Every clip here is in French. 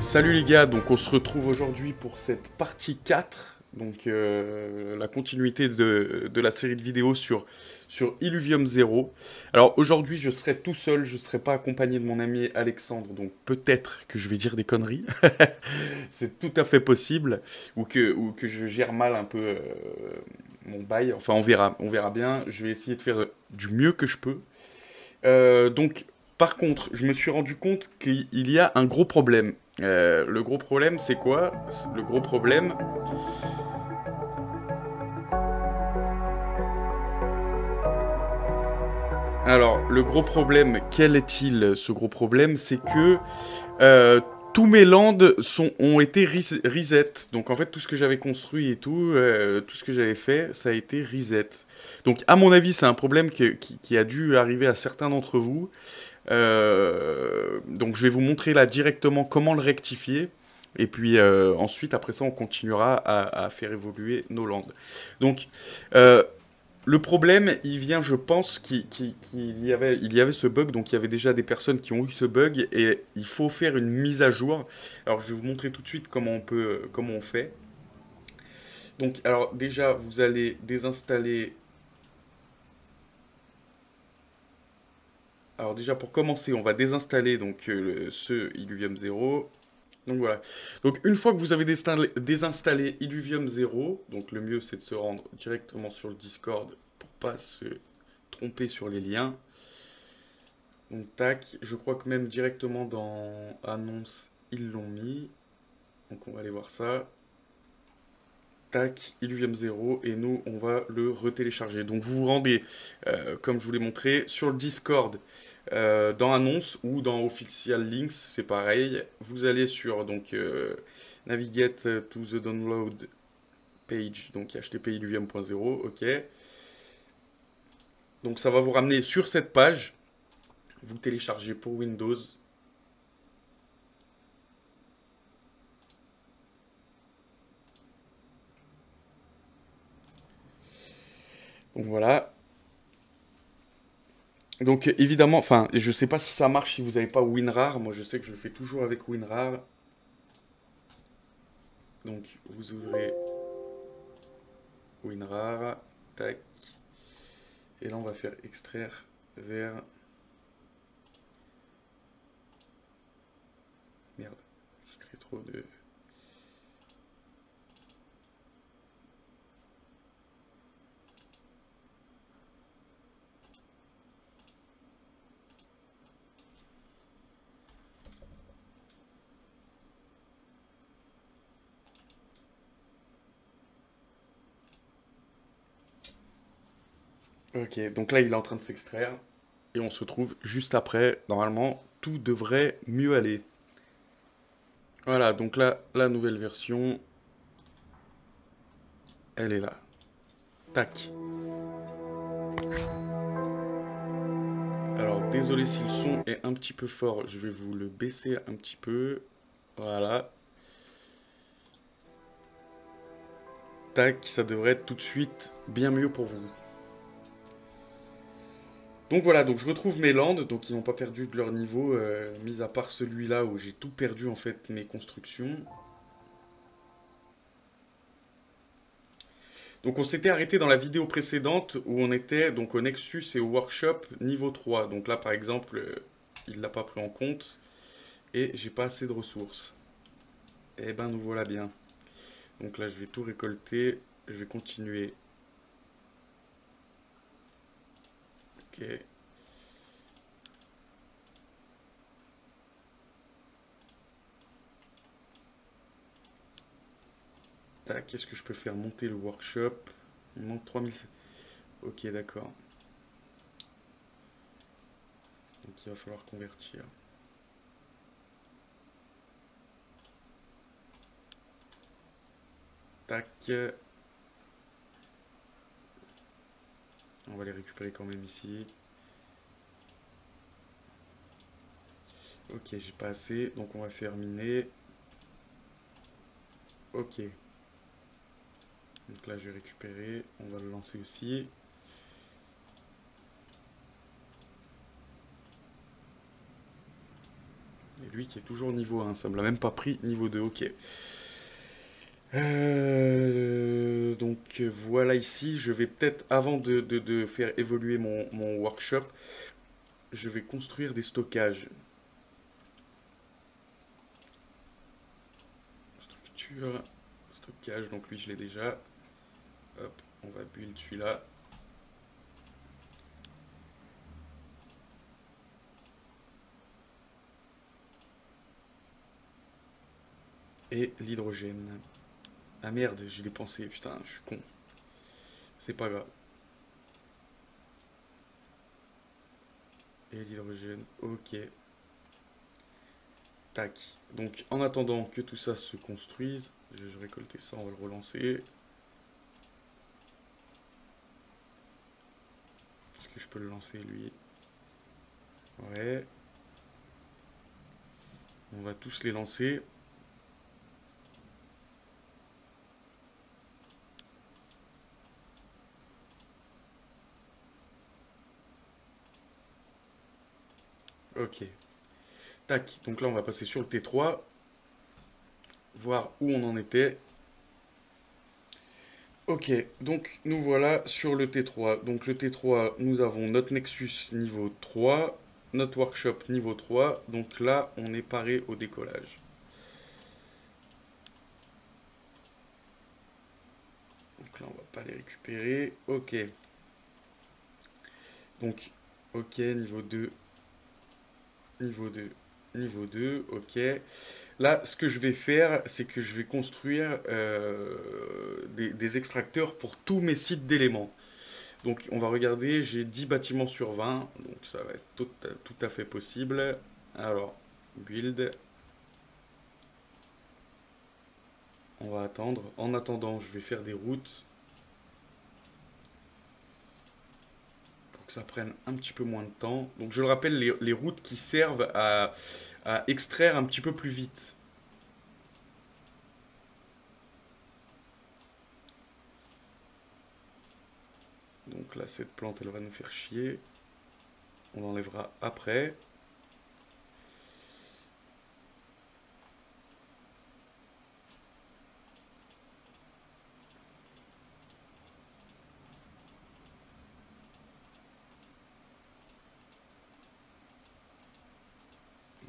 Salut les gars, donc on se retrouve aujourd'hui pour cette partie 4, donc la continuité de la série de vidéos sur Illuvium Zero. Alors aujourd'hui je serai tout seul, je ne serai pas accompagné de mon ami Alexandre, donc peut-être que je vais dire des conneries, c'est tout à fait possible, ou que je gère mal un peu mon bail, enfin on verra bien, je vais essayer de faire du mieux que je peux. Donc, par contre, je me suis rendu compte qu'il y a un gros problème. Le gros problème, c'est quoi? Le gros problème. Alors, le gros problème, quel est-il? Ce gros problème, c'est que euh, tous mes lands ont été reset. Donc, en fait, tout ce que j'avais construit et tout ce que j'avais fait, ça a été reset. Donc, à mon avis, c'est un problème qui a dû arriver à certains d'entre vous. Donc je vais vous montrer là directement comment le rectifier. Et puis ensuite, après ça, on continuera à faire évoluer nos landes. Donc euh, le problème, il vient, je pense, il y avait ce bug. Donc il y avait déjà des personnes qui ont eu ce bug et il faut faire une mise à jour. Alors je vais vous montrer tout de suite comment on fait. Donc alors déjà, vous allez désinstaller. Alors déjà pour commencer, on va désinstaller donc ce Illuvium 0. Donc voilà. Donc une fois que vous avez désinstallé Illuvium 0, donc le mieux c'est de se rendre directement sur le Discord pour pas se tromper sur les liens. Donc tac, je crois que même directement dans annonce ils l'ont mis. Donc on va aller voir ça. Tac, Illuvium 0 et nous on va le retélécharger. Donc vous vous rendez, comme je vous l'ai montré, sur le Discord dans annonce ou dans official links, c'est pareil. Vous allez sur donc navigate to the download page, donc http illuvium.0, ok. Donc ça va vous ramener sur cette page. Vous téléchargez pour Windows. Donc voilà. Donc évidemment, enfin, je sais pas si ça marche si vous n'avez pas WinRAR. Moi, je sais que je le fais toujours avec WinRAR. Donc vous ouvrez WinRAR, tac. Et là, on va faire extraire vers. Merde, je crée trop de. Ok, donc là, il est en train de s'extraire. Et on se retrouve juste après. Normalement, tout devrait mieux aller. Voilà, donc là, la nouvelle version, elle est là. Tac. Alors, désolé si le son est un petit peu fort, je vais vous le baisser un petit peu. Voilà. Tac, ça devrait être tout de suite bien mieux pour vous. Donc voilà, donc je retrouve mes landes, donc ils n'ont pas perdu de leur niveau, mis à part celui-là où j'ai tout perdu en fait mes constructions. Donc on s'était arrêté dans la vidéo précédente où on était donc au Nexus et au Workshop niveau 3. Donc là par exemple, il ne l'a pas pris en compte et j'ai pas assez de ressources. Eh ben nous voilà bien. Donc là je vais tout récolter, je vais continuer. Ok. Tac, qu'est-ce que je peux faire? Monter le workshop. Il me manque 3007. Ok, d'accord. Donc il va falloir convertir. Tac. On va les récupérer quand même ici. Ok, j'ai pas assez. Donc on va faire miner. Ok. Donc là, je vais récupérer. On va le lancer aussi. Et lui qui est toujours niveau 1, ça me l'a même pas pris niveau 2, ok. Donc voilà ici, je vais peut-être, avant de faire évoluer mon workshop, je vais construire des stockages. Structure, stockage, donc lui je l'ai déjà. Hop, on va build celui-là. Et l'hydrogène. Ah merde, j'y ai pensé, putain, je suis con. C'est pas grave. Et l'hydrogène, ok. Tac. Donc en attendant que tout ça se construise, je vais récolter ça, on va le relancer. Est-ce que je peux le lancer lui? Ouais. On va tous les lancer. Ok. Tac. Donc là, on va passer sur le T3. Voir où on en était. Ok. Donc nous voilà sur le T3. Donc le T3, nous avons notre Nexus niveau 3. Notre workshop niveau 3. Donc là, on est paré au décollage. Donc là, on va pas les récupérer. Ok. Donc, ok, niveau 2. Niveau 2. Niveau 2, ok. Là, ce que je vais faire, c'est que je vais construire des extracteurs pour tous mes sites d'éléments. Donc, on va regarder, j'ai 10 bâtiments sur 20, donc ça va être tout à fait possible. Alors, build. On va attendre. En attendant, je vais faire des routes pour que ça prenne un petit peu moins de temps. Donc, je le rappelle, les routes qui servent à extraire un petit peu plus vite. Donc là, cette plante, elle va nous faire chier. On l'enlèvera après.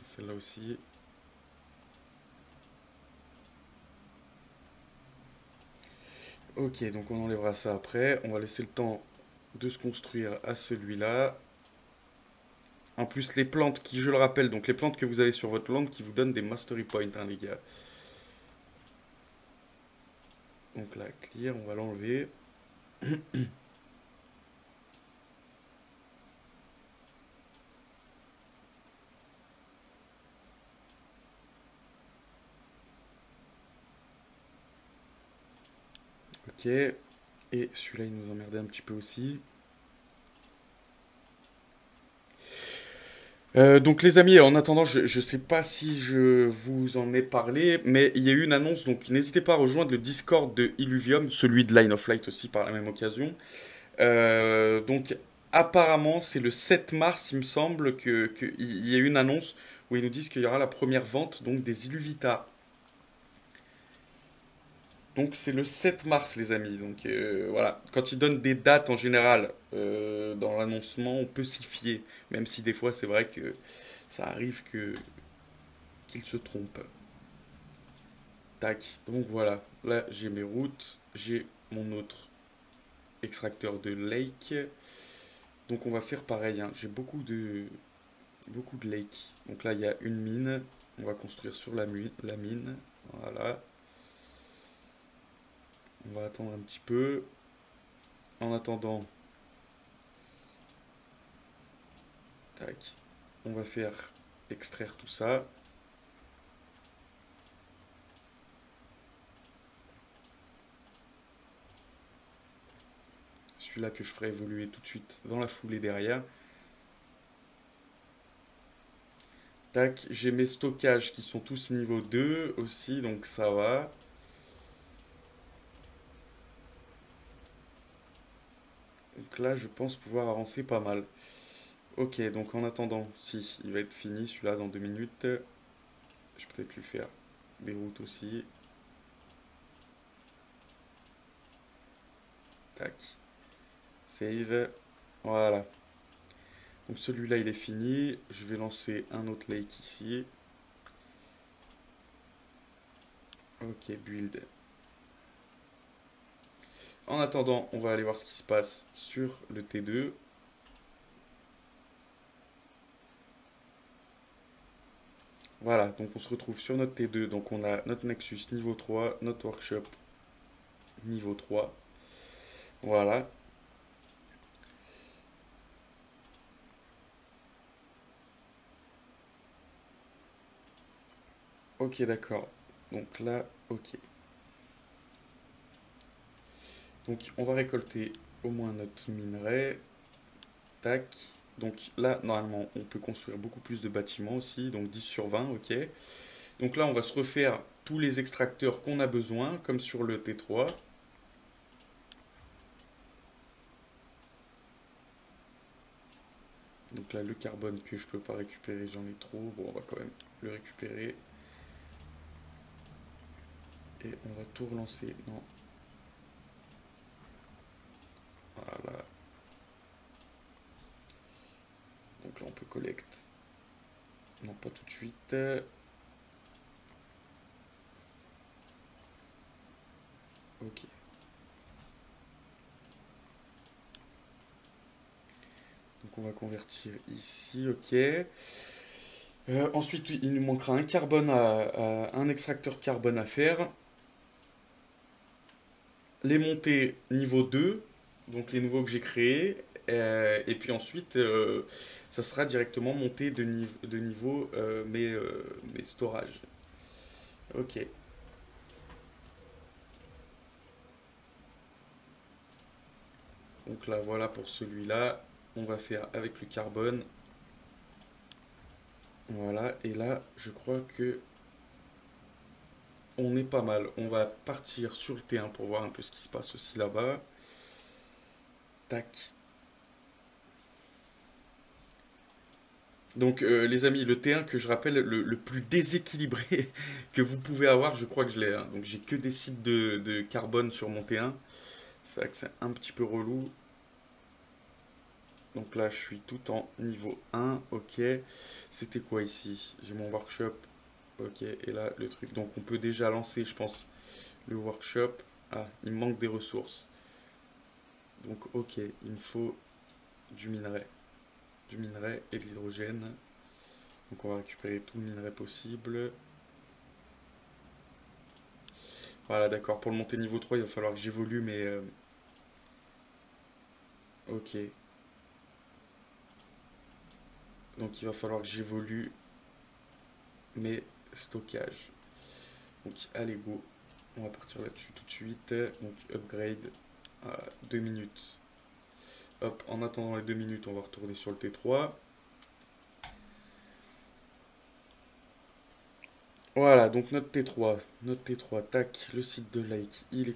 Celle-là aussi. Ok, donc on enlèvera ça après. On va laisser le temps de se construire à celui-là. En plus, les plantes qui, je le rappelle, donc les plantes que vous avez sur votre land qui vous donnent des mastery points, hein, les gars. Donc là, clear, on va l'enlever. Ok. Et celui-là, il nous emmerdait un petit peu aussi. Donc les amis, en attendant, je ne sais pas si je vous en ai parlé, mais il y a eu une annonce, donc n'hésitez pas à rejoindre le Discord de Illuvium, celui de Line of Light aussi par la même occasion. Donc apparemment, c'est le 7 mars, il me semble, qu'il y a eu une annonce où ils nous disent qu'il y aura la première vente donc, des Illuvita. Donc c'est le 7 mars, les amis. Donc voilà, quand ils donnent des dates en général dans l'annoncement, on peut s'y fier. Même si des fois, c'est vrai que ça arrive qu'ils se trompent. Tac, donc voilà. Là, j'ai mes routes. J'ai mon autre extracteur de lake. Donc on va faire pareil, hein. J'ai beaucoup de lakes. Donc là, il y a une mine. On va construire sur la mine. Voilà. On va attendre un petit peu. En attendant, tac, on va faire extraire tout ça. Celui-là que je ferai évoluer tout de suite dans la foulée derrière. Tac, j'ai mes stockages qui sont tous niveau 2 aussi, donc ça va. Donc là, je pense pouvoir avancer pas mal. Ok, donc en attendant, si, il va être fini celui-là dans 2 minutes. Je vais peut-être lui faire des routes aussi. Tac. Save. Voilà. Donc celui-là, il est fini. Je vais lancer un autre lake ici. Ok, build. En attendant, on va aller voir ce qui se passe sur le T2. Voilà, donc on se retrouve sur notre T2. Donc on a notre Nexus niveau 3, notre Workshop niveau 3. Voilà. Ok, d'accord. Donc là, ok. Donc on va récolter au moins notre minerai. Tac. Donc là, normalement, on peut construire beaucoup plus de bâtiments aussi. Donc 10 sur 20, ok. Donc là, on va se refaire tous les extracteurs qu'on a besoin, comme sur le T3. Donc là, le carbone que je peux pas récupérer, j'en ai trop. Bon, on va quand même le récupérer. Et on va tout relancer. Non. Voilà. Donc là, on peut collect. Non, pas tout de suite. Ok. Donc on va convertir ici, ok. Ensuite, il nous manquera un carbone un extracteur de carbone à faire. Les montées niveau 2, donc les nouveaux que j'ai créés. Et puis ensuite, ça sera directement monté de niveau mes storages. Ok. Donc là, voilà pour celui-là. On va faire avec le carbone. Voilà. Et là, je crois que on est pas mal. On va partir sur le T1 pour voir un peu ce qui se passe aussi là-bas. Tac. Donc les amis, le T1 que je rappelle, le plus déséquilibré que vous pouvez avoir, je crois que je l'ai. Hein. Donc j'ai que des sites de carbone sur mon T1. C'est vrai que c'est un petit peu relou. Donc là, je suis tout en niveau 1. Ok. C'était quoi ici? J'ai mon workshop. Ok. Et là, le truc. Donc on peut déjà lancer, je pense, le workshop. Ah, il me manque des ressources. Donc ok, il me faut du minerai. Du minerai et de l'hydrogène. Donc on va récupérer tout le minerai possible. Voilà, d'accord. Pour le monter niveau 3, il va falloir que j'évolue, mais... ok. Donc il va falloir que j'évolue mes stockages. Donc allez, go. On va partir là-dessus tout de suite. Donc upgrade à 2 minutes. Hop, en attendant les 2 minutes, on va retourner sur le T3. Voilà, donc notre T3, tac, le site de like, il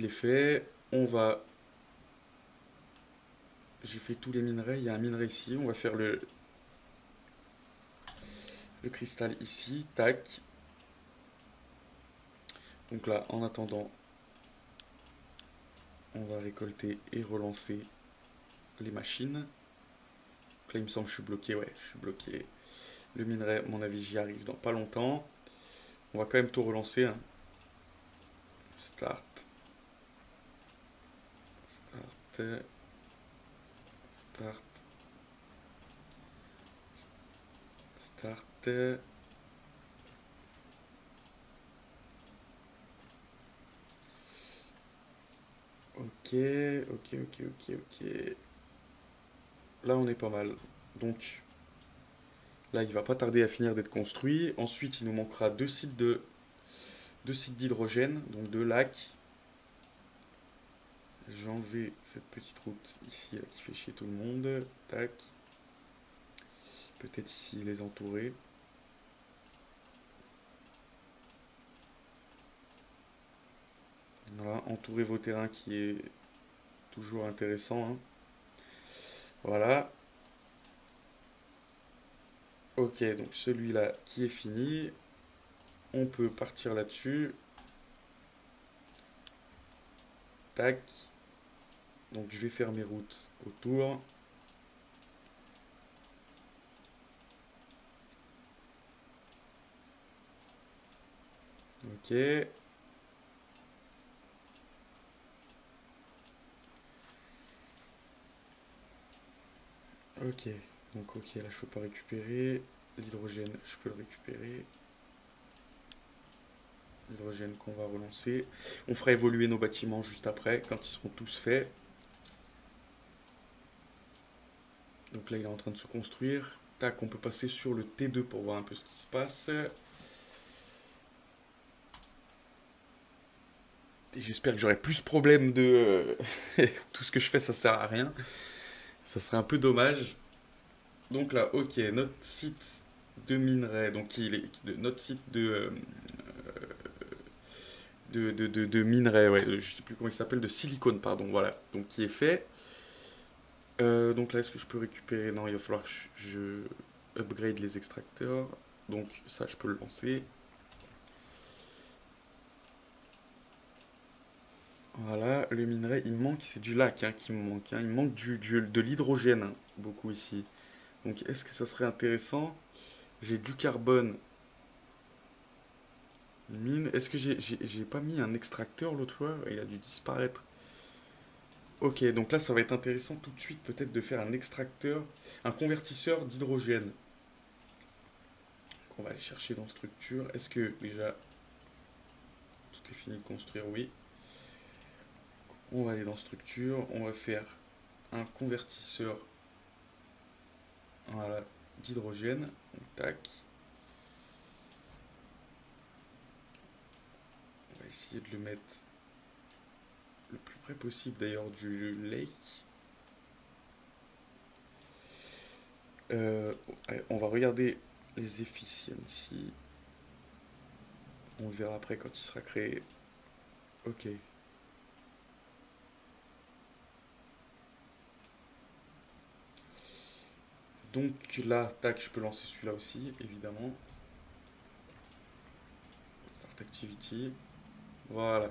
est fait. On va... J'ai fait tous les minerais, il y a un minerai ici, on va faire le cristal ici, tac. Donc là, en attendant, on va récolter et relancer les machines. Donc là, il me semble que je suis bloqué, ouais, je suis bloqué. Le minerai, à mon avis, j'y arrive dans pas longtemps. On va quand même tout relancer, hein. Start. Start. Start. Start. Ok, ok, ok, ok, ok. Là, on est pas mal. Donc, là, il va pas tarder à finir d'être construit. Ensuite, il nous manquera deux sites d'hydrogène, donc deux lacs. Je vais enlever cette petite route ici là, qui fait chier tout le monde. Tac. Peut-être ici les entourer. Voilà, entourer vos terrains qui est toujours intéressant, hein. Voilà. Ok, donc celui-là qui est fini. on peut partir là-dessus. Tac. Donc je vais faire mes routes autour. Ok. Ok. Donc ok, là je peux pas récupérer. L'hydrogène, je peux le récupérer. L'hydrogène qu'on va relancer. On fera évoluer nos bâtiments juste après, quand ils seront tous faits. Donc là il est en train de se construire. Tac, on peut passer sur le T2 pour voir un peu ce qui se passe. Et j'espère que j'aurai plus de problèmes de... tout ce que je fais ça sert à rien. Ça serait un peu dommage. Donc là, ok, notre site de minerai, donc notre site de minerai, ouais, je sais plus comment il s'appelle, de silicone, pardon, voilà, donc qui est fait. Donc là, est-ce que je peux récupérer? Non, il va falloir que je upgrade les extracteurs. Donc ça, je peux le lancer. Voilà, le minerai, il me manque, c'est du lac hein, qui me manque. Hein. Il me manque de l'hydrogène, hein, beaucoup ici. Donc est-ce que ça serait intéressant? J'ai du carbone. Mine. Est-ce que j'ai pas mis un extracteur l'autre fois? Il a dû disparaître. Ok, donc là, ça va être intéressant tout de suite peut-être de faire un extracteur, un convertisseur d'hydrogène. On va aller chercher dans structure. Est-ce que déjà tout est fini de construire? Oui. On va aller dans structure. On va faire un convertisseur, voilà, d'hydrogène. Donc, tac. On va essayer de le mettre le plus près possible d'ailleurs du lake. On va regarder les efficiency. On le verra après quand il sera créé. Ok. Donc là, tac, je peux lancer celui-là aussi, évidemment. Start Activity. Voilà.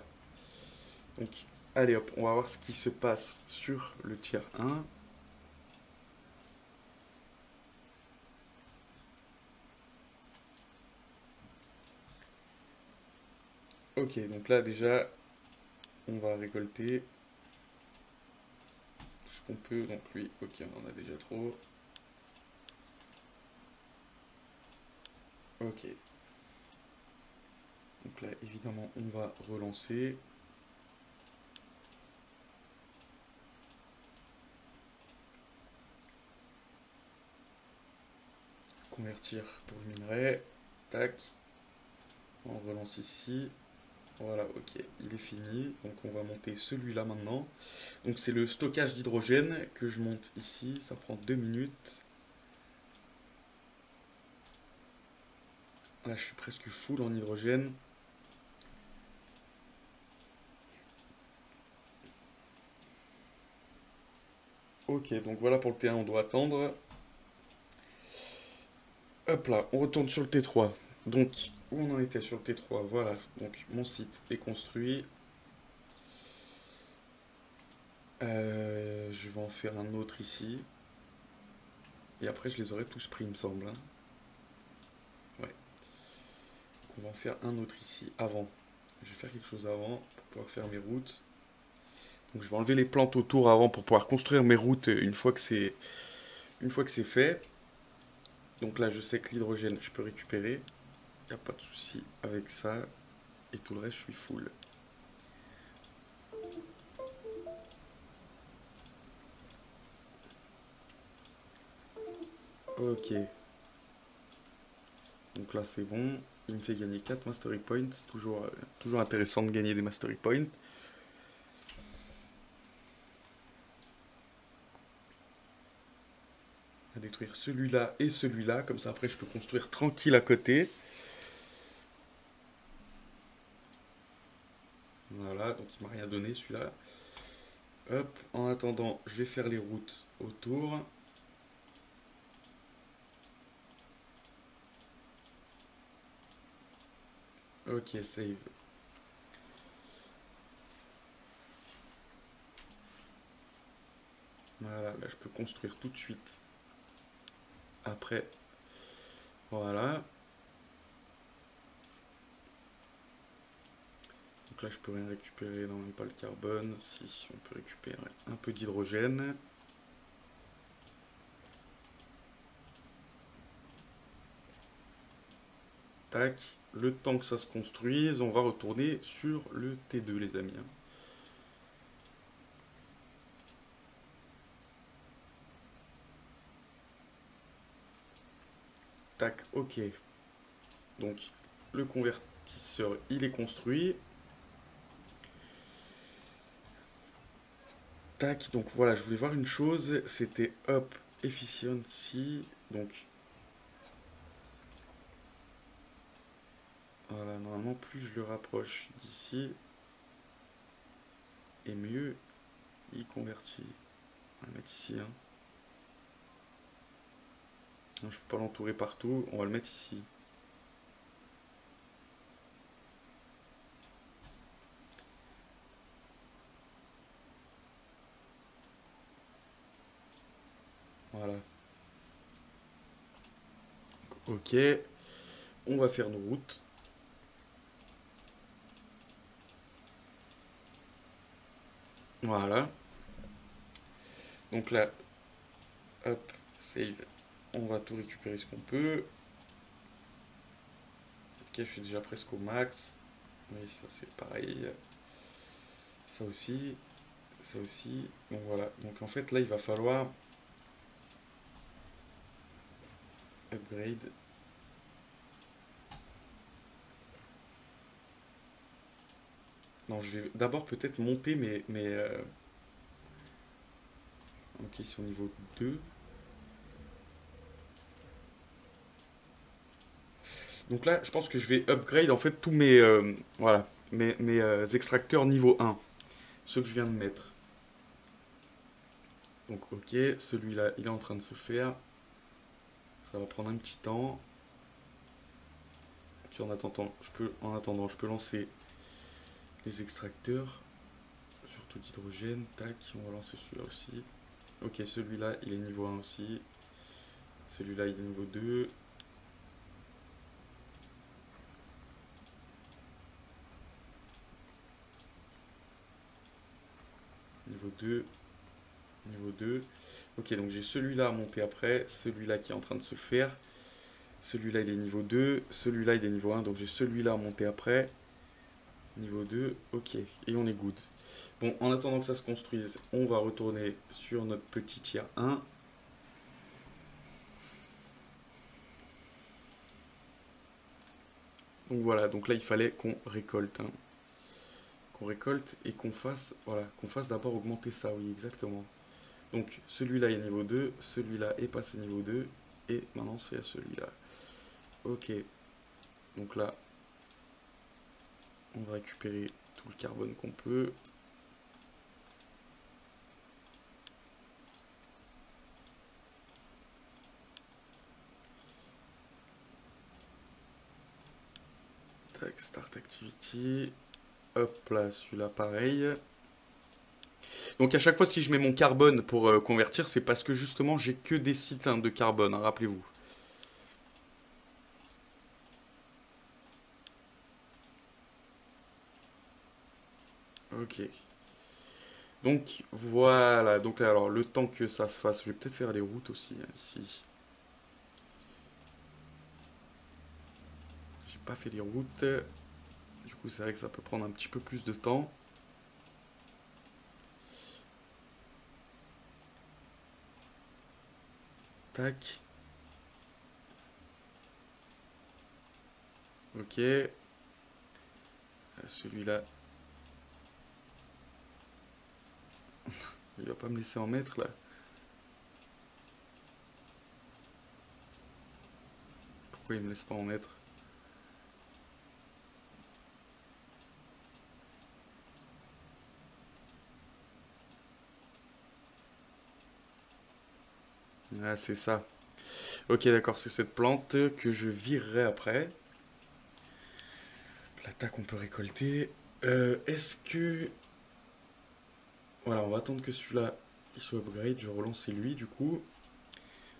Donc, allez hop, on va voir ce qui se passe sur le tier 1. Ok, donc là déjà, on va récolter tout ce qu'on peut. Donc lui, ok, on en a déjà trop. Ok. Donc là, évidemment, on va relancer. Convertir pour le minerai. Tac. On relance ici. Voilà, ok, il est fini. Donc on va monter celui-là maintenant. Donc c'est le stockage d'hydrogène que je monte ici. Ça prend 2 minutes. Là, je suis presque full en hydrogène. Ok, donc voilà pour le T1, on doit attendre. Hop là, on retourne sur le T3. Donc, où on en était sur le T3? Voilà, donc mon site est construit. Je vais en faire un autre ici. Et après, je les aurai tous pris, il me semble. Hein. Ouais. Donc, on va en faire un autre ici, avant. Je vais faire quelque chose avant, pour pouvoir faire mes routes. Donc, je vais enlever les plantes autour avant, pour pouvoir construire mes routes une fois que c'est fait. Donc là, je sais que l'hydrogène, je peux récupérer. Il n'y a pas de souci avec ça. Et tout le reste, je suis full. Ok. Donc là, c'est bon. Il me fait gagner 4 Mastery Points. C'est toujours intéressant de gagner des Mastery Points. On va détruire celui-là et celui-là. Comme ça, après, je peux construire tranquille à côté. Voilà, donc il m'a rien donné celui-là. Hop, en attendant, je vais faire les routes autour. Ok, save. Voilà, là je peux construire tout de suite. Après, voilà. Donc là je peux rien récupérer dans les pales carbone. Si, on peut récupérer un peu d'hydrogène. Tac. Le temps que ça se construise, on va retourner sur le T2 les amis. Tac, ok. Donc le convertisseur il est construit. Tac, donc voilà, je voulais voir une chose, c'était up efficiency. Donc voilà, normalement plus je le rapproche d'ici, et mieux il convertit. On va le mettre ici. Hein. Non, je peux pas l'entourer partout, on va le mettre ici. Voilà. Ok, on va faire nos routes. Voilà. Donc là, hop, save. On va tout récupérer ce qu'on peut. Ok, je suis déjà presque au max. Oui, ça c'est pareil. Ça aussi. Ça aussi. Donc voilà. Donc en fait, là, il va falloir upgrade. Non, je vais d'abord peut-être monter ok, c'est au niveau 2. Donc là, je pense que je vais upgrade en fait tous mes, voilà, mes extracteurs niveau 1. Ceux que je viens de mettre. Donc ok, celui-là, il est en train de se faire. Ça va prendre un petit temps. Ok, en attendant, je peux lancer les extracteurs. Surtout d'hydrogène. Tac, on va lancer celui-là aussi. Ok, celui-là, il est niveau 1 aussi. Celui-là, il est niveau 2. Niveau 2. Niveau 2. Ok, donc j'ai celui-là à monter après. Celui-là qui est en train de se faire. Celui-là, il est niveau 2. Celui-là, il est niveau 1. Donc j'ai celui-là à monter après. Niveau 2. Ok, et on est good. Bon, en attendant que ça se construise, on va retourner sur notre petit tier 1. Donc voilà, donc là il fallait qu'on récolte. Hein. Qu'on récolte et qu'on fasse, voilà, qu'on fasse d'abord augmenter ça, oui, exactement. Donc celui-là est niveau 2, celui-là est passé niveau 2, et maintenant c'est à celui-là. Ok, donc là, on va récupérer tout le carbone qu'on peut. Tac, start activity. Hop là, celui-là pareil. Donc à chaque fois si je mets mon carbone pour convertir, c'est parce que justement j'ai que des sites hein, de carbone, hein, rappelez-vous. Ok. Donc voilà, donc alors le temps que ça se fasse, je vais peut-être faire les routes aussi hein, ici. J'ai pas fait les routes. Du coup c'est vrai que ça peut prendre un petit peu plus de temps. Tac. Ok. Celui-là, il va pas me laisser en mettre là. Pourquoi il me laisse pas en mettre? Ah c'est ça. Ok d'accord, c'est cette plante que je virerai après. Tac, on peut récolter. Est-ce que... Voilà, on va attendre que celui-là il soit upgrade. Je vais relancer lui du coup.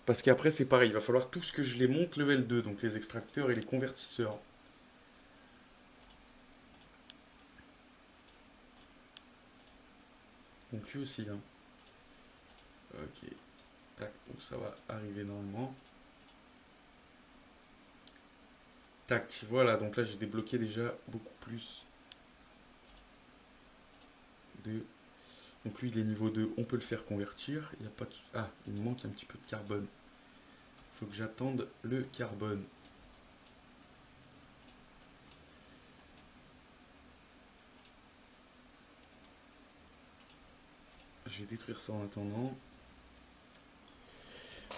Parce qu'après c'est pareil, il va falloir tout ce que je les monte level 2, donc les extracteurs et les convertisseurs. Donc lui aussi, hein. Ok. Tac, donc ça va arriver normalement. Tac, voilà, donc là j'ai débloqué déjà beaucoup plus de... Donc lui il est niveau 2, on peut le faire convertir. Il y a pas de... Ah, il me manque un petit peu de carbone. Il faut que j'attende le carbone. Je vais détruire ça en attendant.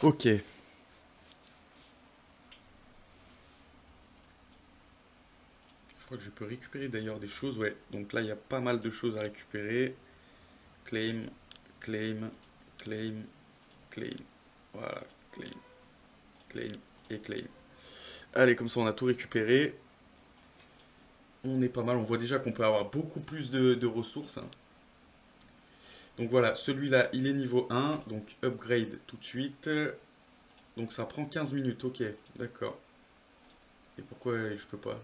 Ok. Je crois que je peux récupérer d'ailleurs des choses. Ouais, donc là il y a pas mal de choses à récupérer. Claim, claim, claim, claim. Voilà, claim, claim et claim. Allez, comme ça on a tout récupéré. On est pas mal, on voit déjà qu'on peut avoir beaucoup plus de ressources, hein. Donc voilà, celui-là, il est niveau 1, donc upgrade tout de suite. Donc ça prend 15 minutes, ok, d'accord. Et pourquoi je peux pas?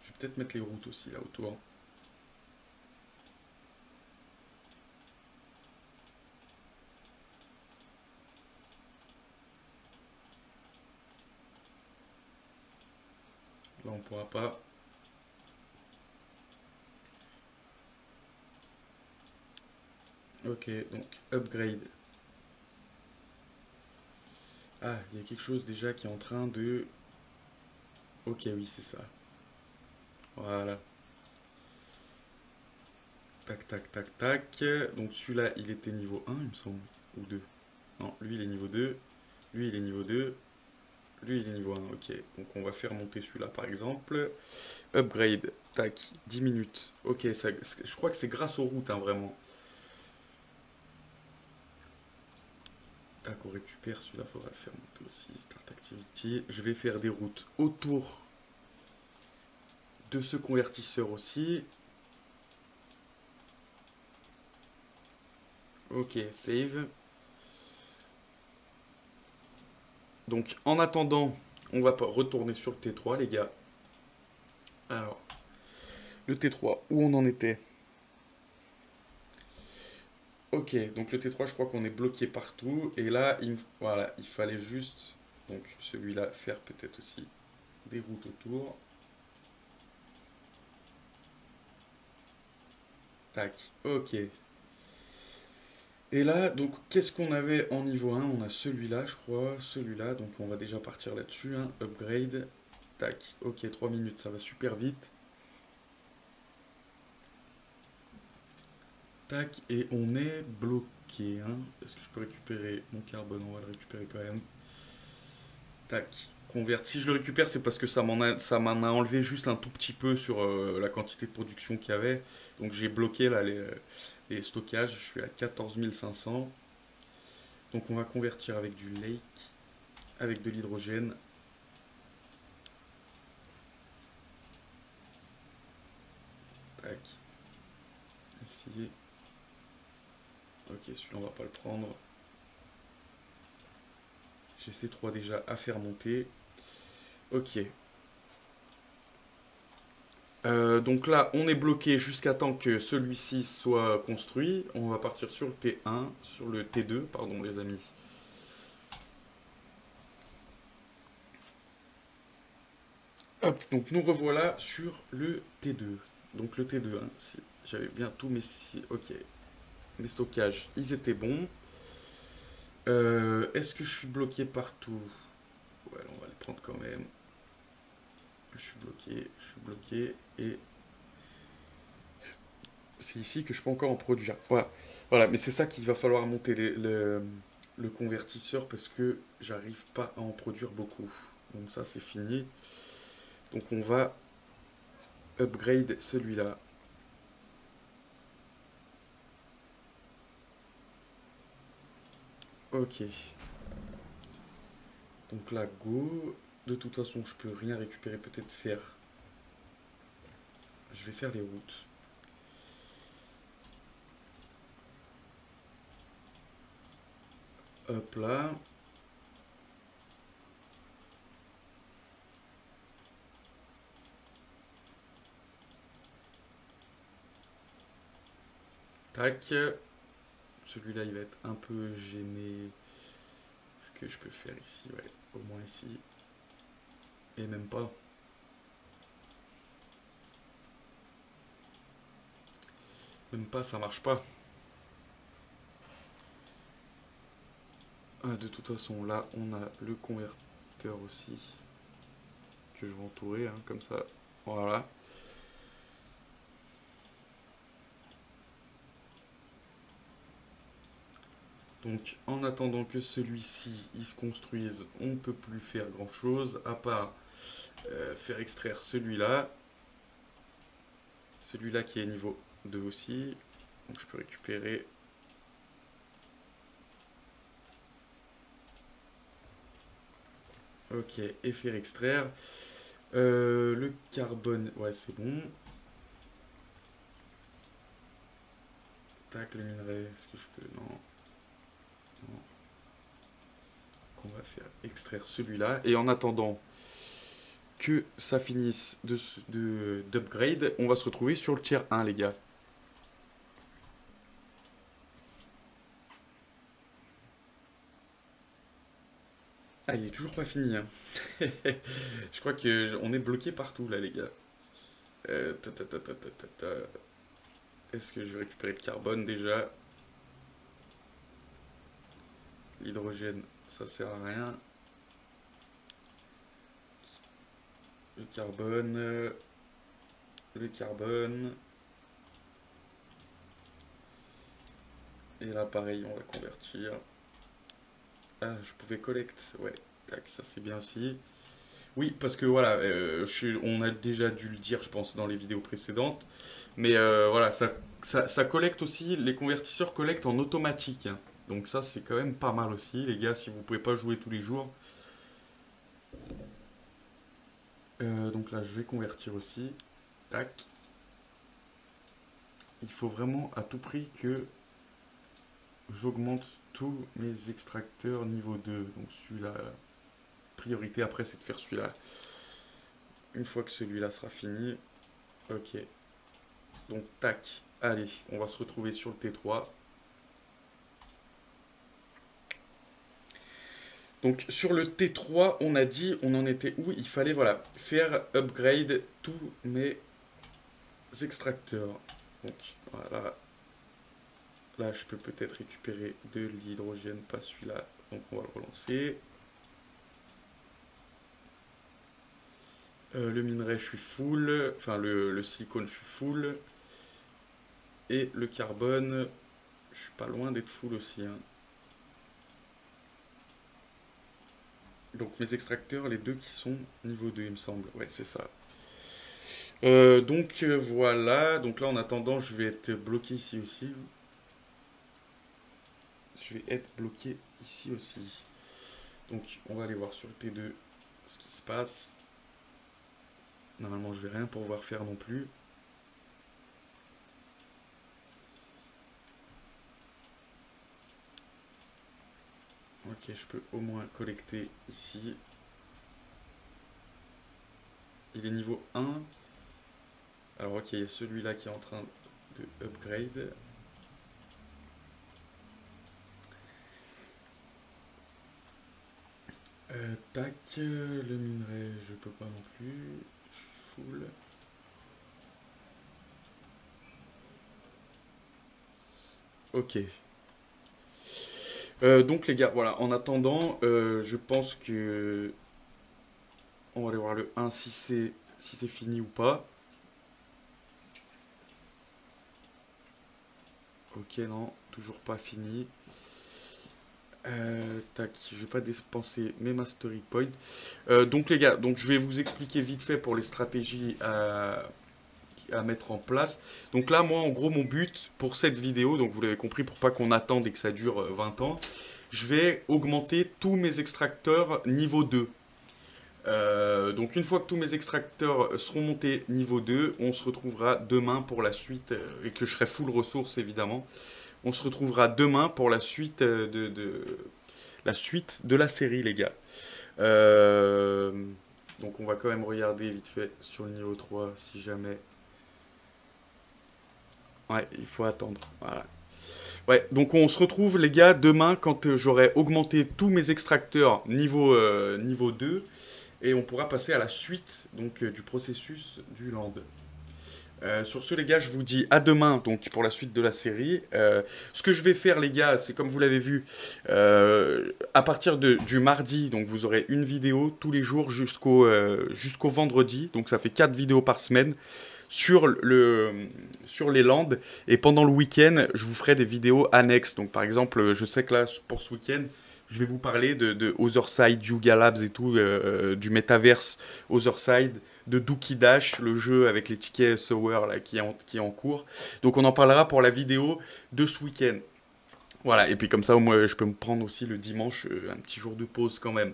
Je vais peut-être mettre les routes aussi là autour. Là on pourra pas. Ok, donc upgrade. Ah, il y a quelque chose déjà qui est en train de... Ok, oui, c'est ça. Voilà. Tac, tac, tac, tac. Donc celui-là, il était niveau 1, il me semble. Ou 2. Non, lui, il est niveau 2. Lui, il est niveau 2. Lui, il est niveau 1. Ok, donc on va faire monter celui-là, par exemple. Upgrade. Tac, 10 minutes. Ok, ça, je crois que c'est grâce aux routes, hein, vraiment. Tac, on récupère celui-là, faudra le faire monter aussi. Start Activity. Je vais faire des routes autour de ce convertisseur aussi. Ok, save. Donc en attendant, on va pas retourner sur le T3, les gars. Alors, le T3, où on en était? Ok, donc le T3, je crois qu'on est bloqué partout. Et là, voilà, il fallait juste, donc celui-là, faire peut-être aussi des routes autour. Tac, ok. Et là, donc, qu'est-ce qu'on avait en niveau 1? On a celui-là, je crois, celui-là. Donc, on va déjà partir là-dessus, hein. Upgrade. Tac, ok, 3 minutes, ça va super vite. Tac, et on est bloqué, hein. Est-ce que je peux récupérer mon carbone? On va le récupérer quand même. Tac, convert. Si je le récupère, c'est parce que ça m'en a enlevé juste un tout petit peu sur la quantité de production qu'il y avait. Donc j'ai bloqué là les stockages. Je suis à 14 500. Donc on va convertir avec du lake, avec de l'hydrogène. Tac, ici. Ok, celui-là on va pas le prendre. J'ai ces trois déjà à faire monter. Ok. Donc là, on est bloqué jusqu'à temps que celui-ci soit construit. On va partir sur le T1, sur le T2, pardon les amis. Hop, donc nous revoilà sur le T2. Donc le T2, hein, si j'avais bien tous mes... Ok, mes stockages, ils étaient bons. Est-ce que je suis bloqué partout? Ouais, on va les prendre quand même. Je suis bloqué, et c'est ici que je peux encore en produire. Voilà, voilà, mais c'est ça qu'il va falloir monter le convertisseur parce que j'arrive pas à en produire beaucoup. Donc ça, c'est fini. Donc on va upgrade celui-là. Ok. Donc là, go. De toute façon, je peux rien récupérer, peut-être faire. Je vais faire les routes. Hop là. Tac. Celui-là, il va être un peu gêné. Ce que je peux faire ici, ouais. Au moins ici. Et même pas. Même pas, ça marche pas. Ah, de toute façon, là, on a le converteur aussi. Que je vais entourer, hein, comme ça. Voilà. Donc, en attendant que celui-ci, il se construise, on ne peut plus faire grand-chose, à part faire extraire celui-là. Celui-là qui est niveau 2 aussi. Donc, je peux récupérer. Ok, et faire extraire. Le carbone, ouais, c'est bon. Tac, le minerai, est-ce que je peux... Non. Non. On va faire extraire celui-là. Et en attendant que ça finisse d'upgrade, on va se retrouver sur le tier 1, les gars. Ah, il est toujours pas fini, hein. Je crois qu'on est bloqué partout, là, les gars. Est-ce que je vais récupérer le carbone, déjà? L'hydrogène, ça sert à rien. Le carbone... Le carbone... Et là, pareil, on va convertir. Ah, je pouvais collect, ouais. Tac, ça c'est bien aussi. Oui, parce que voilà, on a déjà dû le dire, je pense, dans les vidéos précédentes. Mais voilà, ça collecte aussi, les convertisseurs collectent en automatique, hein. Donc ça, c'est quand même pas mal aussi, les gars, si vous pouvez pas jouer tous les jours. Donc là, je vais convertir aussi. Tac. Il faut vraiment à tout prix que j'augmente tous mes extracteurs niveau 2. Donc celui-là, priorité après, c'est de faire celui-là. Une fois que celui-là sera fini, ok. Donc tac, allez, on va se retrouver sur le T3. Donc sur le T3, on a dit, on en était où? Il fallait voilà, faire upgrade tous mes extracteurs. Donc voilà. Là, je peux peut-être récupérer de l'hydrogène, pas celui-là. Donc on va le relancer. Le minerai, je suis full. Enfin, le silicone, je suis full. Et le carbone, je suis pas loin d'être full aussi, hein. Donc mes extracteurs, les deux qui sont niveau 2, il me semble. Ouais, c'est ça. Donc voilà. Donc là, en attendant, je vais être bloqué ici aussi. Je vais être bloqué ici aussi. Donc on va aller voir sur le T2 ce qui se passe. Normalement, je vais rien pouvoir faire non plus. Ok, je peux au moins collecter ici. Il est niveau 1. Alors ok, il y a celui-là qui est en train de upgrade. Tac, le minerai, je peux pas non plus. Je suis full. Ok. Donc les gars, voilà, en attendant, je pense que on va aller voir le 1 si c'est fini ou pas. Ok, non, toujours pas fini. Tac, je vais pas dépenser mes mastery points. Donc les gars, donc je vais vous expliquer vite fait pour les stratégies à mettre en place. Donc là, moi, en gros, mon but pour cette vidéo, donc vous l'avez compris, pour pas qu'on attende et que ça dure 20 ans, je vais augmenter tous mes extracteurs niveau 2. Donc une fois que tous mes extracteurs seront montés niveau 2, on se retrouvera demain pour la suite, et que je serai full ressources évidemment. On se retrouvera demain pour la suite la suite de la série, les gars. Euh, donc on va quand même regarder vite fait sur le niveau 3 si jamais... Ouais, il faut attendre. Voilà. Ouais, donc on se retrouve les gars demain quand j'aurai augmenté tous mes extracteurs niveau 2 et on pourra passer à la suite donc du processus du land. Sur ce les gars, je vous dis à demain donc pour la suite de la série. Ce que je vais faire les gars, c'est comme vous l'avez vu, à partir du mardi, donc vous aurez une vidéo tous les jours jusqu'au vendredi, donc ça fait 4 vidéos par semaine sur les landes. Et pendant le week-end, je vous ferai des vidéos annexes. Donc par exemple, je sais que là, pour ce week-end, je vais vous parler de Otherside, Yuga Labs et tout, du Otherside, de Dookie Dash, le jeu avec les tickets Sour là, qui est en cours. Donc on en parlera pour la vidéo de ce week-end. Voilà, et puis comme ça, au moins, je peux me prendre aussi le dimanche un petit jour de pause quand même.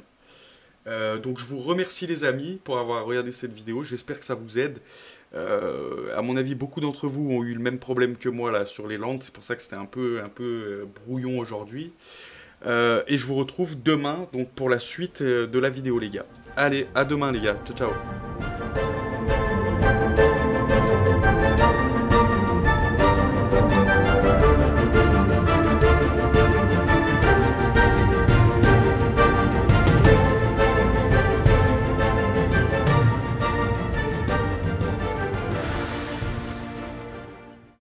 Donc je vous remercie les amis pour avoir regardé cette vidéo, j'espère que ça vous aide. À mon avis, beaucoup d'entre vous ont eu le même problème que moi là sur les landes, c'est pour ça que c'était un peu brouillon aujourd'hui. Et je vous retrouve demain donc pour la suite de la vidéo les gars. Allez, à demain les gars, ciao ciao.